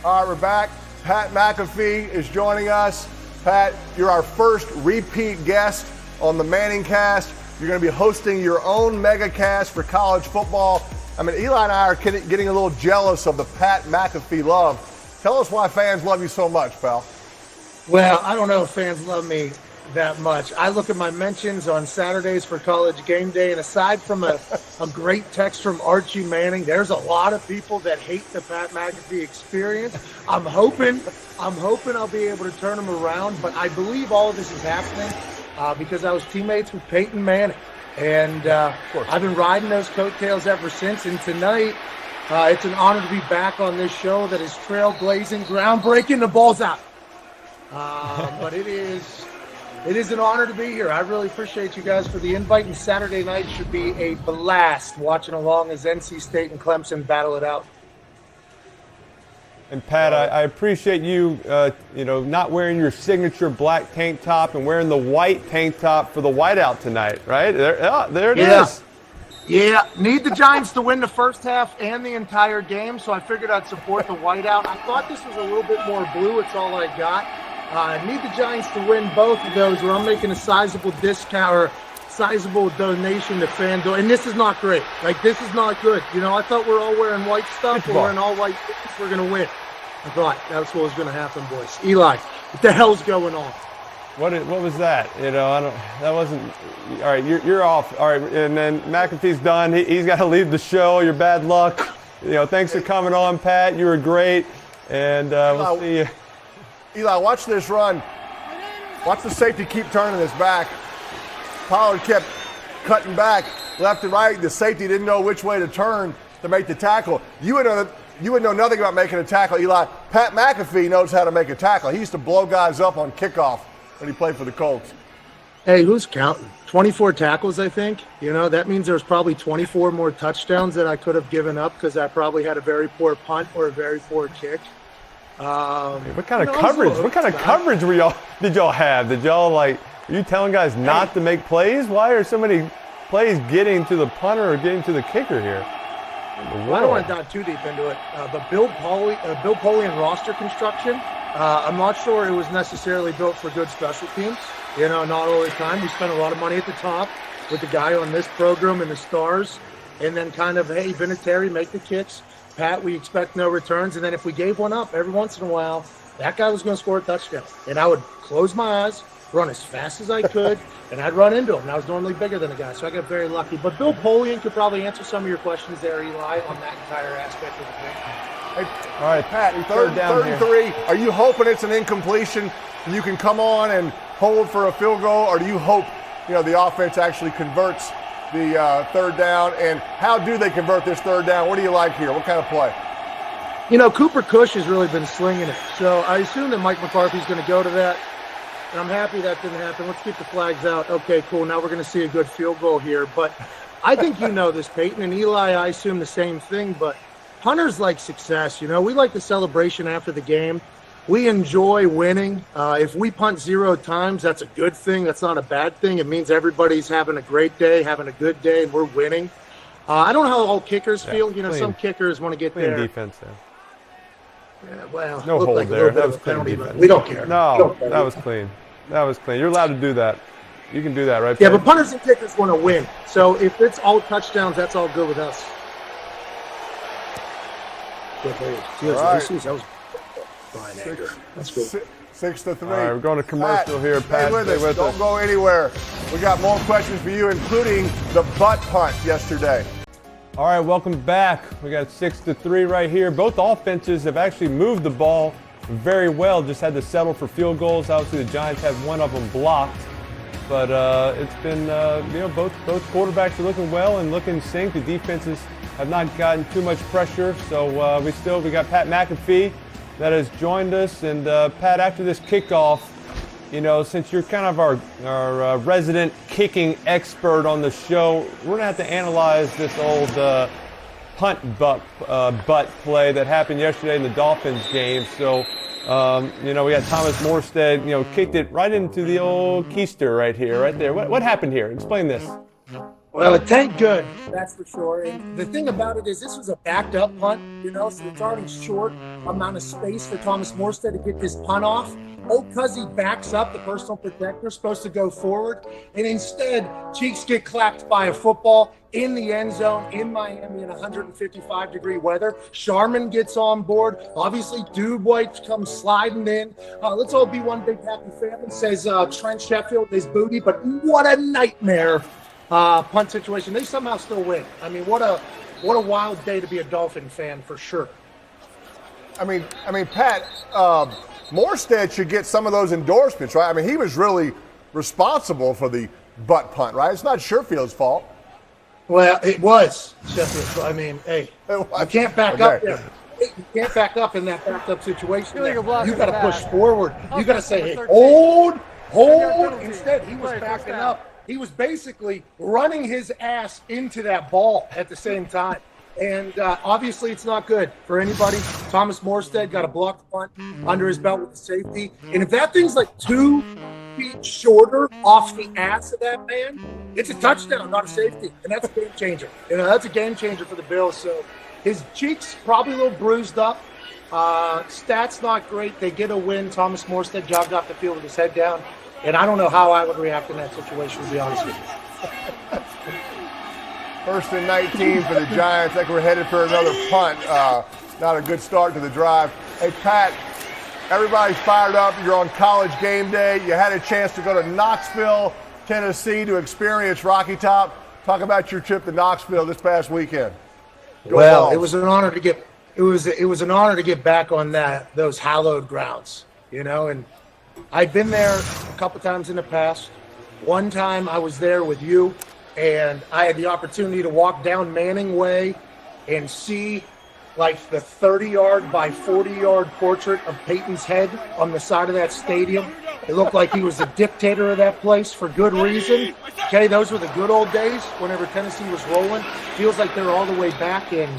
All right, we're back. Pat McAfee is joining us. Pat, you're our first repeat guest on the Manning Cast. You're going to be hosting your own mega cast for college football. I mean, Eli and I are getting a little jealous of the Pat McAfee love. Tell us why fans love you so much, pal. Well, I don't know if fans love me that much. I look at my mentions on Saturdays for College Game Day, and aside from a great text from Archie Manning, there's a lot of people that hate the Pat McAfee experience. I'm hoping I'll be able to turn them around, but I believe all of this is happening because I was teammates with Peyton Manning, and I've been riding those coattails ever since. And tonight, it's an honor to be back on this show that is trailblazing, groundbreaking. The ball's out, but it is an honor to be here. I really appreciate you guys for the invite, and Saturday night should be a blast watching along as NC State and Clemson battle it out. And Pat, I appreciate you, not wearing your signature black tank top and wearing the white tank top for the whiteout tonight, right? There it is. Yeah, need the Giants to win the first half and the entire game, so I figured I'd support the whiteout. I thought this was a little bit more blue. It's all I got. I need the Giants to win both of those, or I'm making a sizable discount or sizable donation to FanDuel. And this is not great. Like, this is not good. I thought we're all wearing white stuff. We're wearing all white things. We're going to win. I thought that's what was going to happen, boys. Eli, what the hell's going on? What was that? That wasn't. All right, you're off. All right, and then McAfee's done. He's got to leave the show. You're bad luck. Thanks for coming on, Pat. You were great. And we'll see you. Eli, watch this run. Watch the safety keep turning his back. Pollard kept cutting back left and right. The safety didn't know which way to turn to make the tackle. You would know nothing about making a tackle, Eli. Pat McAfee knows how to make a tackle. He used to blow guys up on kickoff when he played for the Colts. Hey, who's counting? 24 tackles, I think. That means there's probably 24 more touchdowns that I could have given up because I probably had a very poor punt or a very poor kick. What kind of coverage? What kind of coverage did y'all have? Are you telling guys not to make plays? Why are so many plays getting to the punter or getting to the kicker here? Well, I don't want to dive too deep into it, but Bill Polian roster construction, I'm not sure it was necessarily built for good special teams. Not all the time. We spent a lot of money at the top with the guy on this program and the stars, and then kind of, hey, Vinatieri, make the kicks. Pat, we expect no returns. And then if we gave one up every once in a while, that guy was going to score a touchdown. And I would close my eyes, run as fast as I could, and I'd run into him. And I was normally bigger than the guy, so I got very lucky. But Bill Polian could probably answer some of your questions there, Eli, on that entire aspect of the game. Hey, all right, Pat, third and 3. Are you hoping it's an incompletion and you can come on and hold for a field goal, or do you hope the offense actually converts the third down? And how do they convert this third down? What do you like here? What kind of play? Cooper Kush has really been slinging it. So I assume that Mike McCarthy's going to go to that. And I'm happy that didn't happen. Let's keep the flags out. Okay, cool. Now we're going to see a good field goal here. But I think this, Peyton. And Eli, I assume the same thing. But punters like success. We like the celebration after the game. We enjoy winning. If we punt 0 times, that's a good thing. That's not a bad thing. It means everybody's having a great day, having a good day, and we're winning. I don't know how all kickers feel. Clean. Some kickers want to get clean there. Defense, yeah, well, no hold like there. That was clean defense. We don't care. No, that was clean. That was clean. You're allowed to do that. You can do that, right? Yeah, but punters and kickers want to win. So if it's all touchdowns, that's all good with us. Good. Right. That was fine. That's cool. 6-3. All right, we're going to commercial here, Pat. Stay with us. Don't go anywhere. We got more questions for you, including the butt punt yesterday. All right, welcome back. We got 6-3 right here. Both offenses have actually moved the ball very well. Just had to settle for field goals. Obviously, the Giants had one of them blocked, but it's been both quarterbacks are looking well and looking synced. The defenses have not gotten too much pressure, so we got Pat McAfee that has joined us. And Pat, after this kickoff, since you're kind of our resident kicking expert on the show, we're going to have to analyze this old punt butt play that happened yesterday in the Dolphins game. So, we got Thomas Morstead, kicked it right into the old keister right here, right there. What happened here? Explain this. Well, it tanked good, that's for sure. And the thing about it is this was a backed up punt, so it's already short amount of space for Thomas Morstead to get this punt off. Because he backs up, the personal protector is supposed to go forward. And instead, cheeks get clapped by a football in the end zone in Miami in 155-degree weather. Sharman gets on board. Obviously, Dubois comes sliding in. Let's all be one big happy family, says Trent Sheffield, his booty. But what a nightmare punt situation. They somehow still win. I mean, what a wild day to be a Dolphin fan for sure. I mean, Pat, Morstead should get some of those endorsements, right? I mean, he was really responsible for the butt punt, right? It's not Sherfield's fault. Well, it was Sheffield. I mean, hey, you can't back up there. You can't back up in that backed up situation. You got to push forward. You got to say, hey, hold. Instead, he was backing up. He was basically running his ass into that ball at the same time. And obviously, it's not good for anybody. Thomas Morstead got a blocked punt under his belt with the safety. And if that thing's like 2 feet shorter off the ass of that man, it's a touchdown, not a safety. And that's a game changer. That's a game changer for the Bills. So his cheeks probably a little bruised up. Stats not great. They get a win. Thomas Morstead jogged off the field with his head down. And I don't know how I would react in that situation, to be honest with you. 1st and 19 for the Giants. I think we're headed for another punt. Not a good start to the drive. Hey, Pat, everybody's fired up. You're on College game day. You had a chance to go to Knoxville, Tennessee to experience Rocky Top. Talk about your trip to Knoxville this past weekend. Well, it was an honor to get it was an honor to get back on those hallowed grounds, and I've been there a couple times in the past. One time I was there with you, and I had the opportunity to walk down Manning Way and see like the 30-yard by 40-yard portrait of Peyton's head on the side of that stadium. It looked like he was the dictator of that place for good reason. Okay, those were the good old days whenever Tennessee was rolling. Feels like they're all the way back, and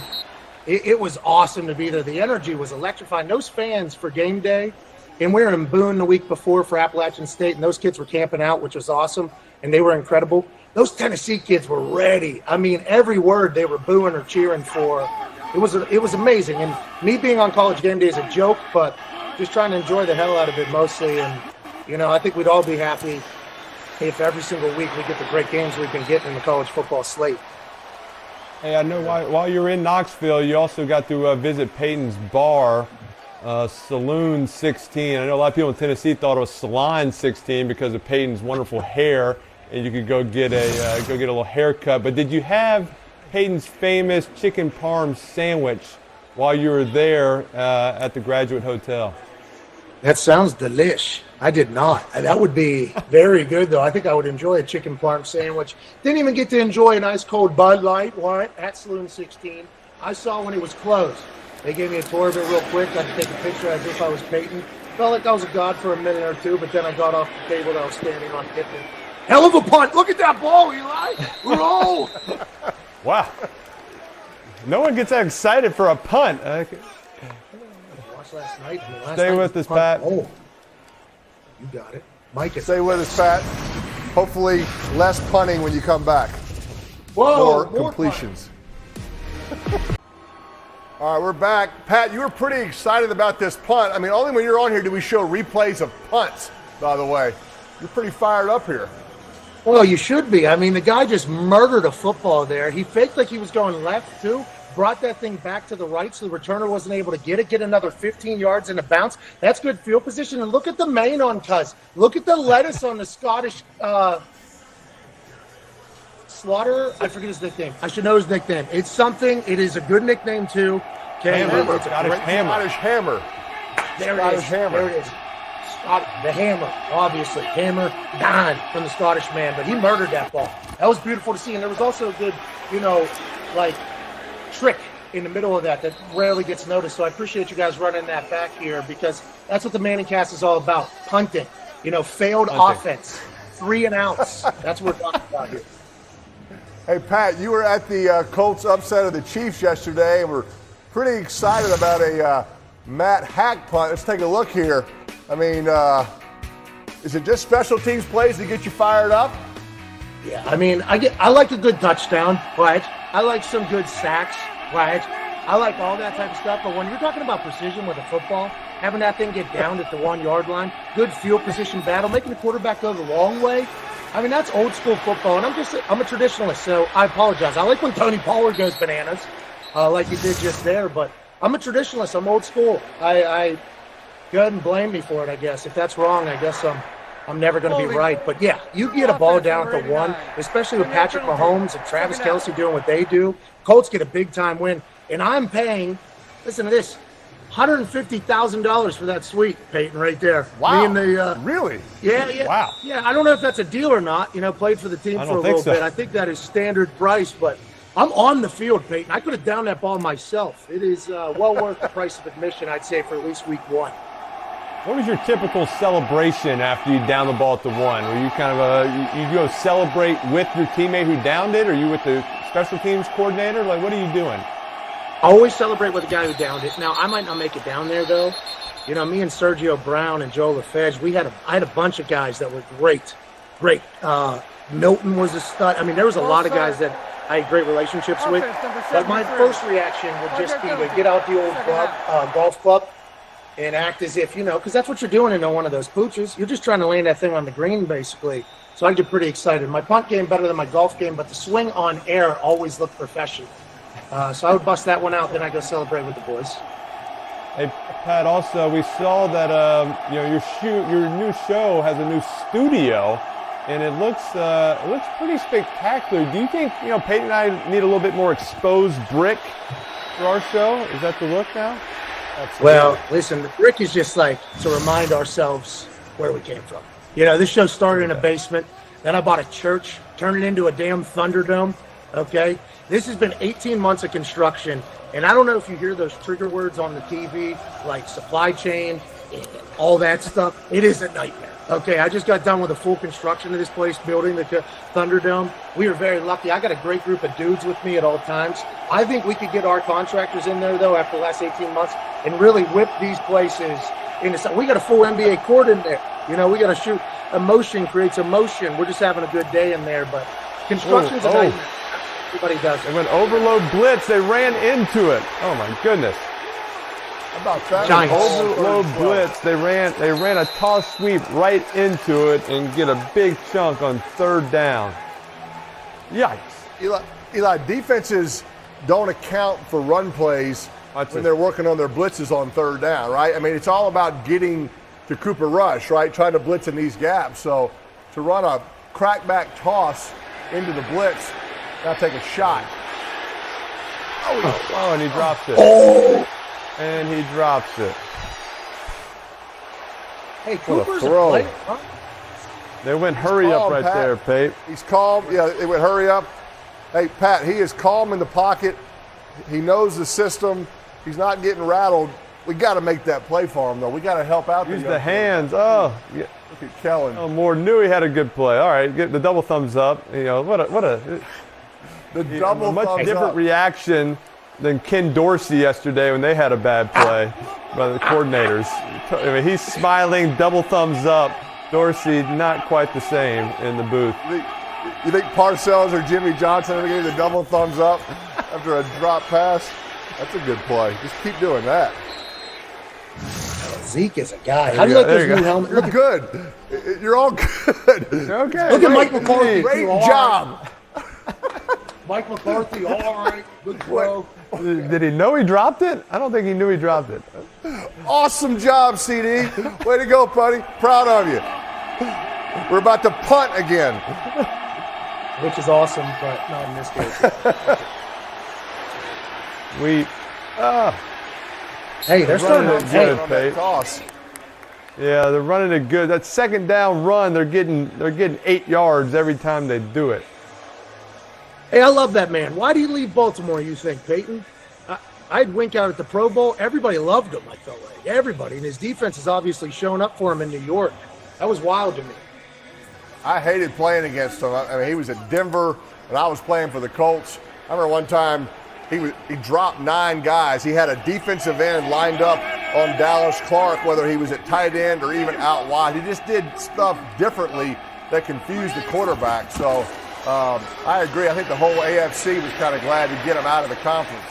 it was awesome to be there. The energy was electrifying. Those fans for game day, and we were in Boone the week before for Appalachian State, and those kids were camping out, which was awesome, and they were incredible. Those Tennessee kids were ready. I mean, every word they were booing or cheering for. It was amazing. And me being on College game day is a joke, but just trying to enjoy the hell out of it mostly. And, I think we'd all be happy if every single week we get the great games we've been getting in the college football slate. Hey, I know while you were in Knoxville, you also got to visit Peyton's bar, Saloon 16. I know a lot of people in Tennessee thought it was Salon 16 because of Peyton's wonderful hair, and you could go get a little haircut. But did you have Peyton's famous chicken parm sandwich while you were there at the Graduate Hotel? That sounds delish. I did not. That would be very good, though. I think I would enjoy a chicken parm sandwich. Didn't even get to enjoy an ice cold Bud Light at Saloon 16. I saw when it was closed. They gave me a tour of it real quick. I could take a picture as if I was Peyton. Felt like I was a god for a minute or two, but then I got off the table that I was standing on, hit it. Hell of a punt. Look at that ball, Eli. Roll. Wow. No one gets that excited for a punt. Watched last night. Stay with us, Pat. Oh, you got it. Mike, stay with us, Pat. Hopefully less punting when you come back. Whoa, more completions. All right, we're back. Pat, you were pretty excited about this punt. I mean, only when you're on here do we show replays of punts, by the way. You're pretty fired up here. Well, you should be. I mean, the guy just murdered a football there. He faked like he was going left, too. Brought that thing back to the right so the returner wasn't able to get another 15 yards in a bounce. That's good field position. And look at the mane on Cuz. Look at the lettuce on the Scottish Slaughter. I forget his nickname. I should know his nickname. It's something. It is a good nickname, too. Okay, Hammer. Scottish Hammer. Scottish Hammer. There it is. Hammer. There it is. The Hammer, obviously. Hammer, Don from the Scottish man. But he murdered that ball. That was beautiful to see. And there was also a good, trick in the middle of that rarely gets noticed. So I appreciate you guys running that back here because that's what the Manning Cast is all about. Punting. Failed offense. 3 and outs. That's what we're talking about here. Hey, Pat, you were at the Colts upset of the Chiefs yesterday, and we're pretty excited about a Matt Hack punt. Let's take a look here. I mean, is it just special teams plays to get you fired up? Yeah, I mean, I like a good touchdown, right? I like some good sacks, right? I like all that type of stuff. But when you're talking about precision with a football, having that thing get down at the 1 yard line, good field position battle, making the quarterback go the long way. I mean, that's old school football. And I'm a traditionalist, so I apologize. I like when Tony Pollard goes bananas, like he did just there. But I'm a traditionalist. I'm old school. I go ahead and blame me for it, I guess. If that's wrong, I guess I'm never going to be right. But, yeah, you get a ball down at the 1, especially with Patrick Mahomes and Travis Kelce doing what they do. Colts get a big-time win. And I'm paying, listen to this, $150,000 for that suite, Peyton, right there. Wow. Really? Yeah. Wow. Yeah, I don't know if that's a deal or not. Played for the team for a little bit. I think that is standard price, but I'm on the field, Peyton. I could have downed that ball myself. It is well worth the price of admission, I'd say, for at least week 1. What was your typical celebration after you down the ball at the 1? Were you kind of you go celebrate with your teammate who downed it, or you with the special teams coordinator? Like, what are you doing? I always celebrate with the guy who downed it. Now, I might not make it down there, though. Me and Sergio Brown and Joe LaFedge, I had a bunch of guys that were great. Milton was a stud. I mean, there was a lot of guys that I had great relationships with. But my first reaction would just be to get out the old golf club and act as if, because that's what you're doing in one of those pooches. You're just trying to land that thing on the green, basically. So I get pretty excited. My punt game better than my golf game, but the swing on air always looked professional. So I would bust that one out, then I go celebrate with the boys. Hey, Pat, also, we saw that your new show has a new studio, and it looks pretty spectacular. Do you think, Peyton and I need a little bit more exposed brick for our show? Is that the look now? Absolutely. Well, listen, the brick is just like to remind ourselves where we came from. This show started in a basement. Then I bought a church, turned it into a damn Thunderdome, okay? This has been 18 months of construction, and I don't know if you hear those trigger words on the TV, like supply chain, and all that stuff. It is a nightmare. Okay, I just got done with the full construction of this place, building the Thunderdome. We are very lucky. I got a great group of dudes with me at all times. I think we could get our contractors in there, though, after the last 18 months and really whip these places into. We got a full NBA court in there. We got to shoot. Emotion creates emotion. We're just having a good day in there, but construction's a nightmare. Everybody does it. They went overload blitz. They ran into it. Oh, my goodness. How about that? Giants. Overload blitz. They ran a toss sweep right into it and get a big chunk on 3rd down. Yikes. Eli, defenses don't account for run plays when they're working on their blitzes on 3rd down, right? I mean, it's all about getting to Cooper Rush, right? Trying to blitz in these gaps. So to run a crackback toss into the blitz, now take a shot. Oh, and he drops it. Oh! And he drops it. Hey, Cooper's a player, huh? They went hurry up right there, Pate. He's calm. Yeah, they went hurry up. Hey, Pat, he is calm in the pocket. He knows the system. He's not getting rattled. We got to make that play for him, though. We got to help out. Use the hands. Oh, yeah. Look at Kellen. Oh, Moore knew he had a good play. All right, get the double thumbs up. Much different reaction than Ken Dorsey yesterday when they had a bad play by the coordinators. I mean, he's smiling, double thumbs up. Dorsey, not quite the same in the booth. You think Parcells or Jimmy Johnson ever gave the double thumbs up after a drop pass? That's a good play. Just keep doing that. Zeke is a guy. How do you like this new helmet? You're good. You're all good. You're okay. Look at Mike McCarthy. Great job. Mike McCarthy, all right. Good throw. Did he know he dropped it? I don't think he knew he dropped it. Awesome job, CD. Way to go, buddy. Proud of you. We're about to punt again. Which is awesome, but not in this case. Hey, they're starting to good, Pate. Toss. Yeah, they're running it good. That 2nd down run, they're getting 8 yards every time they do it. Hey, I love that man. Why do you leave Baltimore, you think, Peyton? I'd wink out at the Pro Bowl. Everybody loved him, I felt like. Everybody. And his defense has obviously shown up for him in New York. That was wild to me. I hated playing against him. I mean, he was at Denver, and I was playing for the Colts. I remember one time he dropped 9 guys. He had a defensive end lined up on Dallas Clark, whether he was at tight end or even out wide. He just did stuff differently that confused the quarterback. So I agree. I think the whole AFC was kind of glad to get them out of the conference.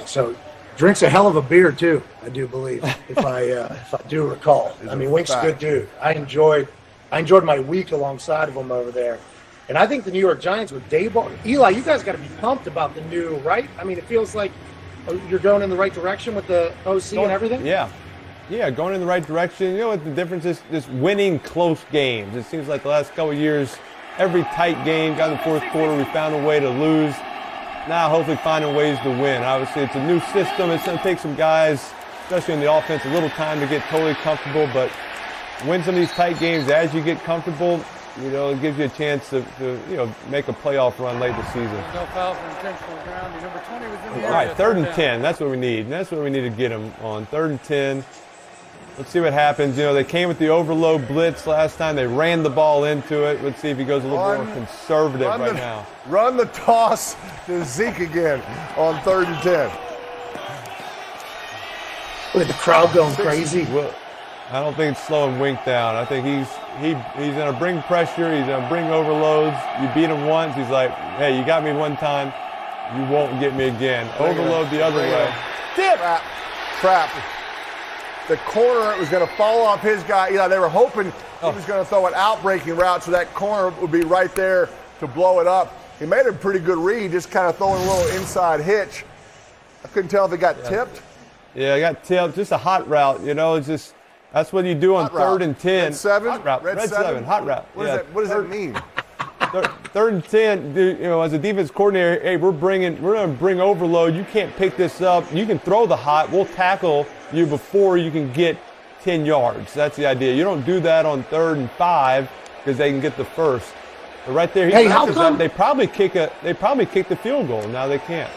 So drinks a hell of a beer too, I do believe, if I do recall. I mean, Wink's a good dude. I enjoyed my week alongside of him over there. And I think the New York Giants with Daboll, Eli, you guys got to be pumped about the new, right? I mean, it feels like you're going in the right direction with the OC and everything. Yeah, going in the right direction. You know what the difference is? Just winning close games. It seems like the last couple of years, every tight game, got in the fourth quarter, we found a way to lose. Now hopefully finding ways to win. Obviously, it's a new system. It's going to take some guys, especially in the offense, a little time to get totally comfortable. But win some of these tight games as you get comfortable. You know, it gives you a chance to make a playoff run late this season. No foul for intentional grounding. Number 20 was in the area. All right, 3rd and 10. That's what we need. That's what we need to get them on. 3rd and 10. Let's see what happens. You know, they came with the overload blitz last time. They ran the ball into it. Let's see if he goes a little more conservative right now. Run the toss to Zeke again on 3rd and 10. Look at the crowd going crazy. Well, I don't think it's slowing Wink down. I think he's going to bring pressure. He's going to bring overloads. You beat him once. He's like, hey, you got me one time. You won't get me again. Overload the other way. Tip. Trap. The corner was going to fall off his guy. You know, they were hoping he was going to throw an out-breaking route so that corner would be right there to blow it up. He made a pretty good read, just kind of throwing a little inside hitch. I couldn't tell if it got tipped. Yeah, I got tipped. Just a hot route. You know, it's just that's what you do on 3rd and 10. Red 7? Hot route. Red 7. Hot route. What does that mean? 3rd and 10, you know, as a defense coordinator, hey, we're going to bring overload. You can't pick this up. You can throw the hot. We'll tackle you before you can get 10 yards. That's the idea. You don't do that on 3rd and 5 because they can get the first. But right there, they probably kick the field goal. Now they can't.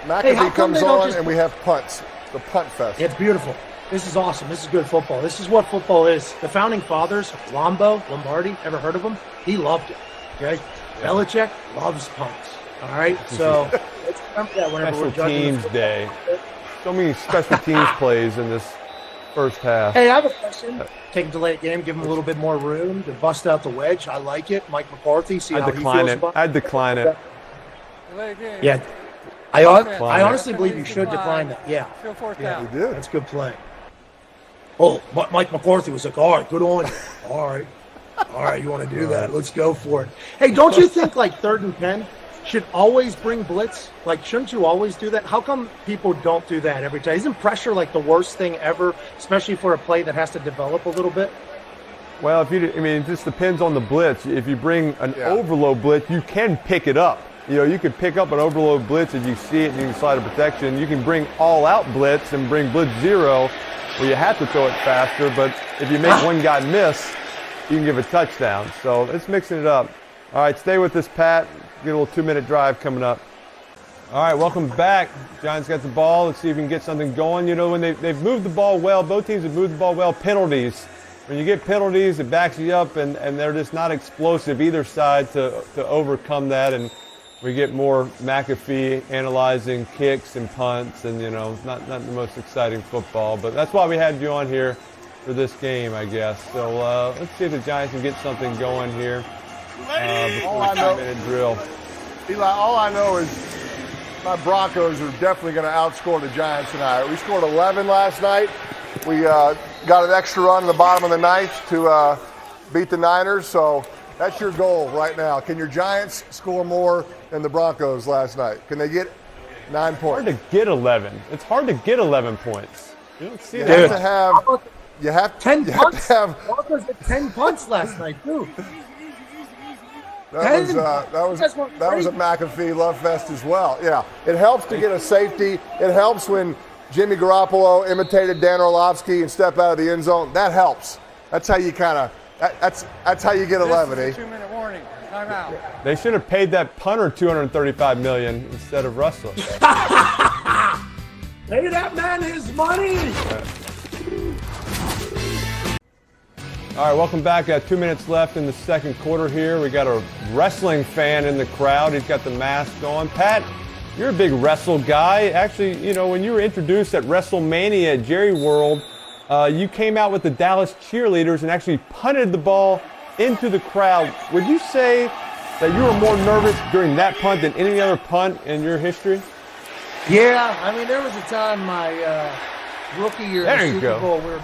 McAfee comes on and we have punts. The punt fest. It's beautiful. This is awesome. This is good football. This is what football is. The founding fathers, Lombardi, ever heard of him? He loved it. Okay? Yeah. Belichick loves punts. All right? So let's remember that whenever we're judging. Special teams day. So many special teams plays in this first half. Hey, I have a question. Take him to late game, give him a little bit more room to bust out the wedge. I like it. Mike McCarthy, see how he feels about it. I'd decline it. Yeah. I honestly believe you should decline that. Yeah. We did. That's a good play. Oh, Mike McCarthy was like, all right, good on you. All right, you want to do that? Let's go for it. Hey, don't you think like 3rd and 10 should always bring blitz? Like, shouldn't you always do that? How come people don't do that every time? Isn't pressure like the worst thing ever, especially for a play that has to develop a little bit? Well, it just depends on the blitz. If you bring an overload blitz, you can pick it up. You know, you could pick up an overload blitz if you see it and you can slide a protection. You can bring all-out blitz and bring blitz 0 where you have to throw it faster. But if you make one guy miss, you can give a touchdown. So it's mixing it up. All right, stay with us, Pat. Get a little 2-minute drive coming up. All right, welcome back. Giants got the ball. Let's see if we can get something going. You know, when they've moved the ball well, both teams have moved the ball well. Penalties. When you get penalties, it backs you up, and they're just not explosive either side to overcome that. And we get more McAfee analyzing kicks and punts, and, you know, not the most exciting football. But that's why we had you on here for this game, I guess. So let's see if the Giants can get something going here before the 2-minute drill. Eli, all I know is my Broncos are definitely going to outscore the Giants tonight. We scored 11 last night. We got an extra run in the bottom of the 9th to beat the Niners. So that's your goal right now. Can your Giants score more than the Broncos last night? Can they get 9 points? It's hard to get 11. It's hard to get 11 points. You don't see that. You have 10 punts. to have. Broncos had 10 punts last night too. That was a McAfee love fest as well. Yeah, it helps to get a safety. It helps when Jimmy Garoppolo imitated Dan Orlovsky and step out of the end zone. That helps. That's how you that's how you get 11. This is a 2-minute warning. Time out. They should have paid that punter $235 million instead of Russell. Pay that man his money. All right, welcome back. 2 minutes left in the second quarter here. We got a wrestling fan in the crowd. He's got the mask on. Pat, you're a big wrestle guy. Actually, you know, when you were introduced at WrestleMania at Jerry World, you came out with the Dallas cheerleaders and actually punted the ball into the crowd. Would you say that you were more nervous during that punt than any other punt in your history? Yeah, I mean, there was a time my rookie year in the Super Bowl where,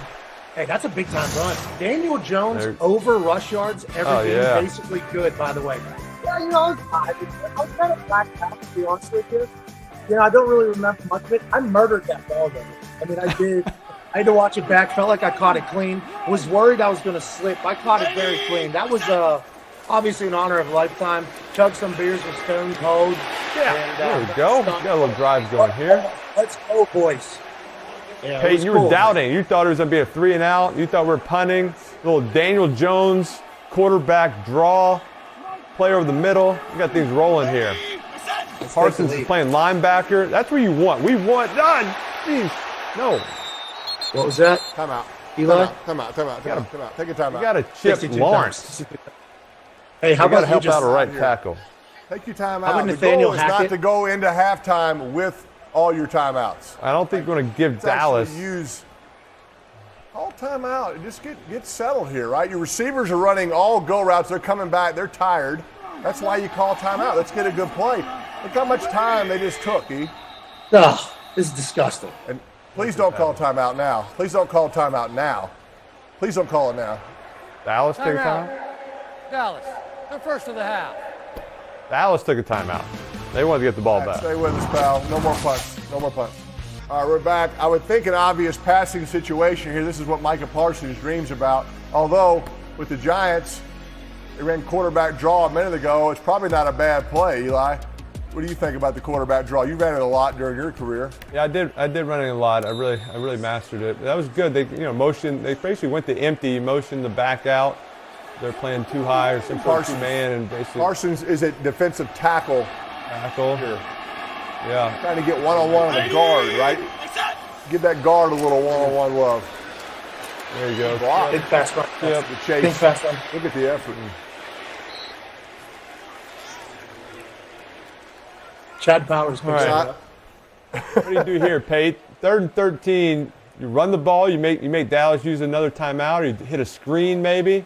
hey, that's a big-time run. Daniel Jones over rush yards, everything basically good, by the way. Yeah, I was kind of blacked out, to be honest with you. I don't really remember much of it. I murdered that ball, though. I mean, I did. I had to watch it back. Felt like I caught it clean. Was worried I was going to slip. I caught it very clean. That was obviously an honor of a lifetime. Chugged some beers with Stone Cold. Yeah, and, there we go. Got a little drive going here. Let's go, boys. Yeah, Peyton, you were doubting. Man. You thought it was going to be a 3-and-out. You thought we were punting. Little Daniel Jones, quarterback draw, play over the middle. We got things rolling here. Parsons is playing linebacker. That's where you want. We want done. Jeez. No. What was that? Timeout. Eli? Timeout. Take a timeout. You got to chip Lawrence. Hey, how about help out a right tackle? Take your timeout. The goal is not to go into halftime with all your timeouts. I don't think we're going to give Dallas. Call timeout. Just get settled here, right? Your receivers are running all go routes. They're coming back. They're tired. That's why you call timeout. Let's get a good play. Look how much time they just took, E. Oh, this is disgusting. And please don't call timeout now. Please don't call timeout now. Please don't call it now. Dallas took a timeout? Dallas, the first of the half. Dallas took a timeout. They wanted to get the ball back. Stay with us, pal. No more punts. No more punts. All right, we're back. I would think an obvious passing situation here. This is what Micah Parsons dreams about. Although, with the Giants, they ran quarterback draw a minute ago. It's probably not a bad play, Eli. What do you think about the quarterback draw? You ran it a lot during your career. Yeah, I did run it a lot. I really mastered it. That was good. They motioned. They basically went to empty, motioned the back out. They're playing too high or some man, and basically Parsons is a defensive tackle. Here. Yeah. Trying to get one-on-one on the guard, right? Give that guard a little one-on-one love. There you go. Block. Big fast run. Yep. The chase. Big fast run. Look at the effort. Chad Powers. All right. What do you do here, Pate? 3rd and 13. You run the ball. You make Dallas use another timeout, or you hit a screen maybe.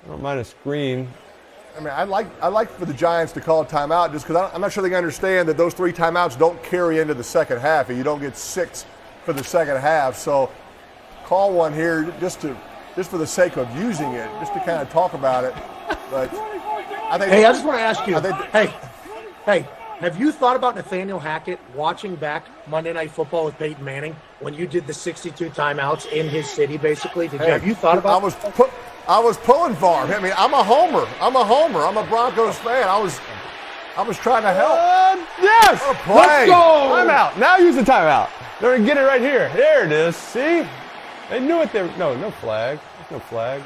I don't mind a screen. I mean, I like for the Giants to call a timeout just because I'm not sure they understand that those 3 timeouts don't carry into the second half, and you don't get 6 for the second half. So call one here just for the sake of using it, just to kind of talk about it. But I think. Hey, I just want to ask you. Hey. Have you thought about Nathaniel Hackett watching back Monday Night Football with Peyton Manning when you did the 62 timeouts in his city, basically? Have you thought about I was pulling for him. I mean, I'm a homer. I'm a Broncos fan. I was trying to help. Yes! Let's go! Timeout. Now use the timeout. They're going to get it right here. There it is. See? They knew it. No flag. There's no flag.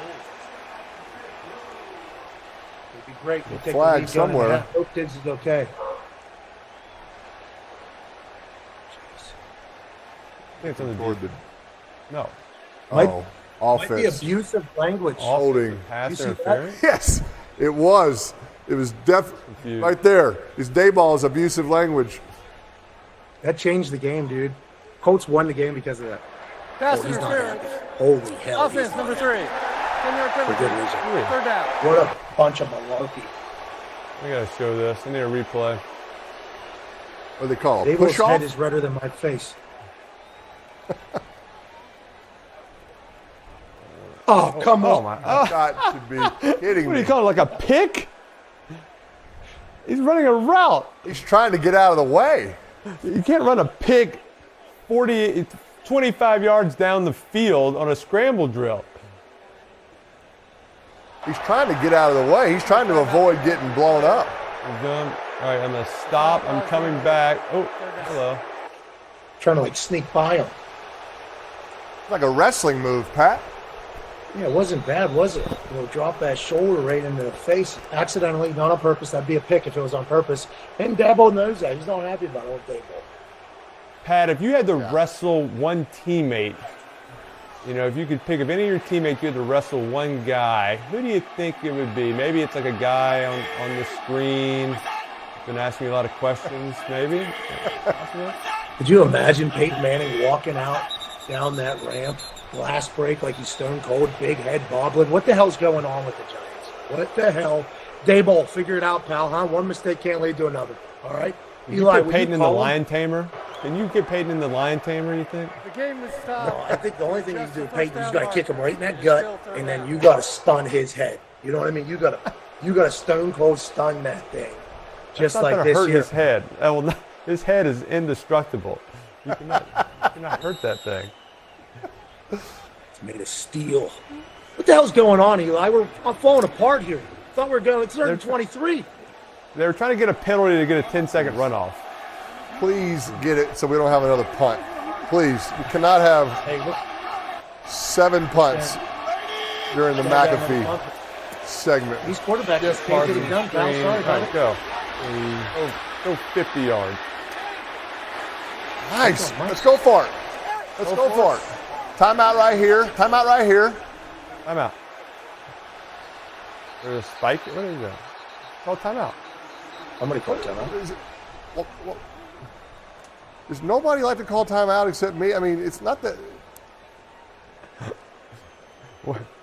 It'd be great. The flag somewhere. Hope this is okay. I think it's on the No. Offense. Might be abusive language. Holding. Pass interference? Yes, it was. It was definitely right there. His day ball is abusive language. That changed the game, dude. Colts won the game because of that. Pass interference. Holy hell. Offense number 3. 10-yard For good reason. 3rd down. What a bunch of malarkey. We got to show this. I need a replay. What do they call it? Dable's Push off? head is redder than my face. Oh, come on. You've got to be kidding me. What do you call it, like a pick? He's running a route. He's trying to get out of the way. You can't run a pick 25 yards down the field on a scramble drill. He's trying to get out of the way. He's trying to avoid getting blown up. All right, I'm going to stop. I'm coming back. Oh, hello. Trying to, sneak by him. Like a wrestling move, Pat. Yeah, it wasn't bad, was it? Drop that shoulder right into the face. Accidentally, not on purpose. That'd be a pick if it was on purpose. And Dabo knows that. He's not happy about old Dabo. Pat, if you had to wrestle one teammate, if you could pick of any of your teammates, you had to wrestle one guy, who do you think it would be? Maybe it's like a guy on the screen. Been asking me a lot of questions, maybe. Could you imagine Peyton Manning walking out down that ramp, glass break like he's stone cold, big head bobbling? What the hell's going on with the Giants? What the hell? Dayball, figure it out, pal, huh? One mistake can't lead to another. All right? Can Eli, you get Peyton in the lion tamer? Can you get Peyton in the lion tamer, you think? The game is stopped. No, I think the only thing you can do, Peyton, you got to kick him right in that gut, and then you got to stun his head. You know what I mean? You got to stone cold stun that thing. Just That's not like gonna this hurt here. his head. Oh, well, his head is indestructible. You cannot hurt that thing. It's made of steel. What the hell's going on, Eli? I'm falling apart here. Thought we were going. It's 23. They were trying to get a penalty to get a 10-second runoff. Please get it so we don't have another punt. Please. You cannot have Hey, look. 7 punts during the Yeah, McAfee segment. These quarterbacks just can't get it done, pal. Sorry All about right, it. go 50 yards. Nice. Let's go for it. Let's go for it. Timeout right here. Timeout right here. Timeout. There's a spike. What is that? Call timeout. I'm going to call timeout. Is it, well, does nobody like to call timeout except me? I mean, it's not that.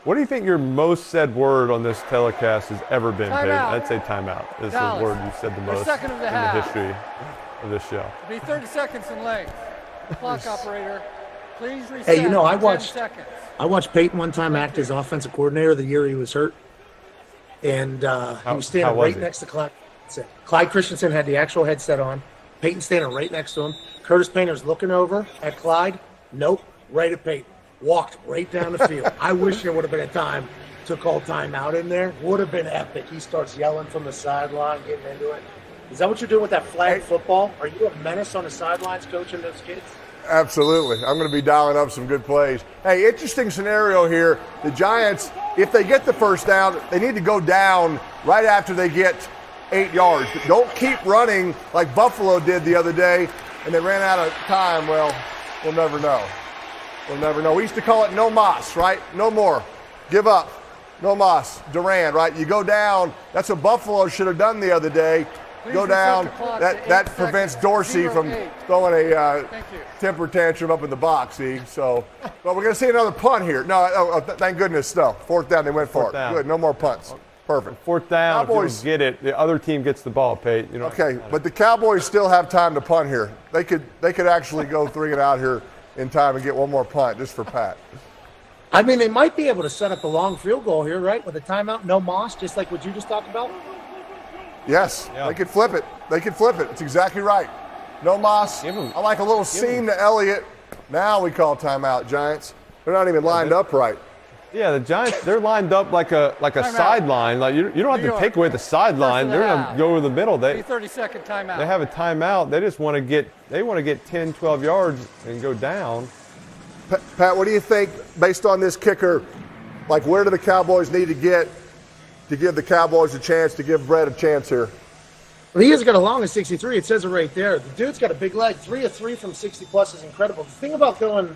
What do you think your most said word on this telecast has ever been, Peyton? Timeout. I'd say timeout is the Dallas. word you said the The most second of the in the half. history of this show. Be 30 seconds in length. Clock operator, please reset. Hey, you know, I in 10 watched- seconds. I watched Peyton one time act as offensive coordinator the year he was hurt. And he was standing how was right he? next to Clyde Christensen. Clyde Christensen had the actual headset on. Peyton standing right next to him. Curtis Painter's looking over at Clyde. Nope, right at Peyton. Walked right down the field. I wish there would have been a time to call timeout in there. Would have been epic. He starts yelling from the sideline, getting into it. Is that what you're doing with that flag football? Are you a menace on the sidelines coaching those kids? Absolutely. I'm going to be dialing up some good plays. Hey, interesting scenario here. The Giants, if they get the first down, they need to go down right after they get 8 yards. Don't keep running like Buffalo did the other day, and they ran out of time. Well, we'll never know. We'll never know. We used to call it no mas, right? No more. Give up. No mas. Durant, right? You go down. That's what Buffalo should have done the other day. Please Go reset down. the clock That to that 8 prevents seconds. Dorsey from 0-8. throwing a Thank you. temper tantrum up in the box, see? So, but we're going to see another punt here. No, thank goodness, no. 4th down, they went for Fourth it. down. Good, no more punts. Perfect. 4th down, if you Cowboys- don't get it, the other team gets the ball, Peyton. You know, Okay, but the Cowboys still have time to punt here. They could actually go 3 and out here in time and get one more punt just for Pat. I mean, they might be able to set up a long field goal here, right? With a timeout, no moss, just like what you just talked about. Yes, Yeah. they could flip it. They could flip it. It's exactly right. No moss. Give 'em- I like a little seam to Elliott. Now we call timeout, Giants. They're not even lined up right. yeah, the Giants, they're lined up like a Timeout. sideline. Like you don't have New to York. take away the sideline. First They're of the going to half. go over the middle. Be They 30-second timeout. have a timeout. They just want to get 10, 12 yards and go down. Pat, what do you think based on this kicker? Like, where do the Cowboys need to get to give the Cowboys a chance, to give Brett a chance here? Well, he has got a long of 63. It says it right there. The dude's got a big leg. 3 of 3 from 60 plus is incredible. The thing about going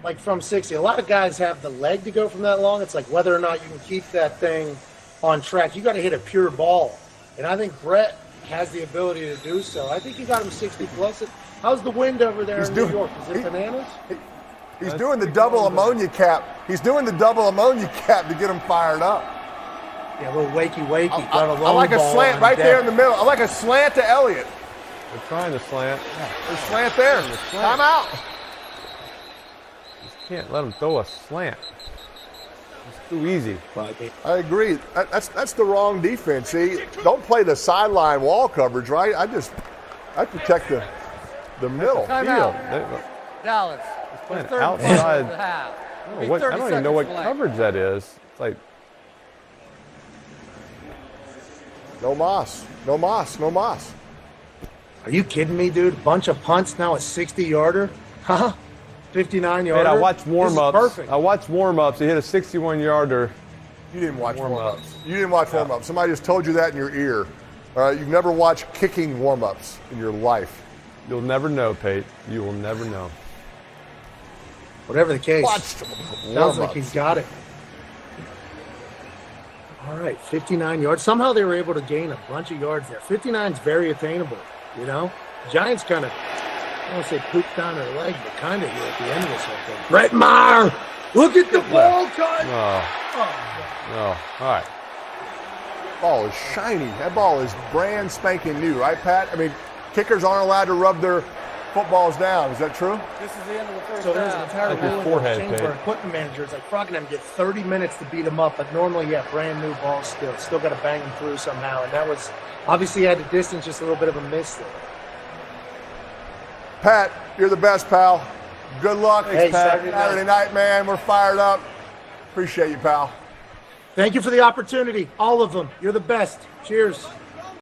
like from 60, a lot of guys have the leg to go from that long. It's like whether or not you can keep that thing on track. You got to hit a pure ball, and I think Brett has the ability to do so. I think he got him 60 plus. How's the wind over there in New York? Is it bananas? He's doing the double ammonia cap. He's doing the double ammonia cap to get him fired up. Yeah, a little wakey. I Got a like long a ball slant on right deck. there in the middle. I like a slant to Elliott. They're trying to slant. There's slant there. Time out. Just can't let them throw a slant. It's too easy. I agree. That's the wrong defense. See, don't play the sideline wall coverage, right? I protect the middle field. Timeout. Dallas. playing Third outside. of the half. I don't even know what coverage that is. It's like No moss. No moss. No moss. Are you kidding me, dude? Bunch of punts now, a 60-yarder? Huh? 59-yarder? man, I watched warm-ups. Perfect. I watched warm-ups. He hit a 61-yarder. You didn't watch Warm-ups. warm-ups. You didn't watch warm-ups. Somebody just told you that in your ear. All right, you've never watched kicking warm-ups in your life. You'll never know, Pate. You will never know. Whatever the case. Watched Sounds warm-ups. like he's got it. All right, 59 yards. Somehow they were able to gain a bunch of yards there. 59 is very attainable, you know? Giants kind of, I don't want to say pooped down their leg, but kind of here at the end of this whole thing. Brett Maher! Look at the ball cut! No. Oh, No. All right. Ball is shiny. That ball is brand spanking new, right, Pat? I mean, kickers aren't allowed to rub their footballs down. Is that true? This is the end of the first So there's an half. entire Like your rule in the forehead, change Pete. for equipment managers. Like Froggenham get 30 minutes to beat them up, but normally, yeah, brand new balls still got to bang them through somehow. And that was obviously had to distance, just a little bit of a miss there. Pat, you're the best, pal. Good luck. Hey, Saturday Saturday night, man. We're fired up. Appreciate you, pal. Thank you for the opportunity, all of them. You're the best. Cheers.